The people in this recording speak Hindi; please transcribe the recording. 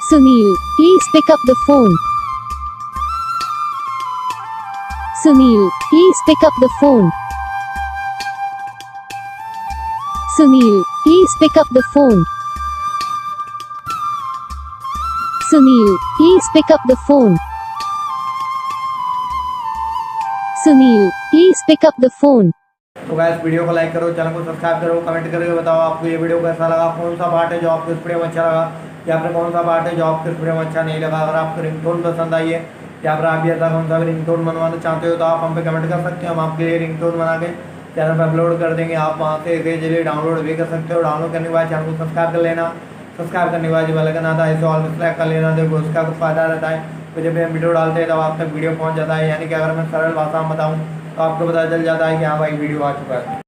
Sunil, please pick up the phone. Sunil, please pick up the phone. Sunil, please pick up the phone. Sunil, please pick up the phone. Sunil, please pick up the phone. तो गाइस वीडियो को लाइक करो, चैनल को सब्सक्राइब करो, कमेंट करके बताओ आपको ये वीडियो कैसा लगा, कौन सा पार्ट है जो आपको इस वीडियो में अच्छा लगा या फिर कौन सा पार्ट है जो आपको इस वीडियो में अच्छा नहीं लगा। अगर आपको रिंगटोन पसंद आई है या फिर आप भी ऐसा कौन सा भी रिंगटोन बनवाना चाहते हो तो आप हम पे कमेंट कर सकते हो। हम आपके लिए रिंगटोन बना के चैनल पर अपलोड कर देंगे। आप वहाँ से इजीली डाउनलोड भी कर सकते हो। डाउनलोड करने के बाद चैनल को सब्सक्राइब कर लेना। सब्सक्राइब करने के बाद जो बेल आइकन आता है इसे ऑल पे सेलेक्ट कर लेना। देखो उसका कुछ फायदा रहता है तो जब हम वीडियो डालते हैं तब आप तक वीडियो पहुँच जाता है। यानी कि अगर मैं सरल भाषा में बताऊँ तो आपको पता चल जाता है कि हाँ भाई वीडियो आ चुका है।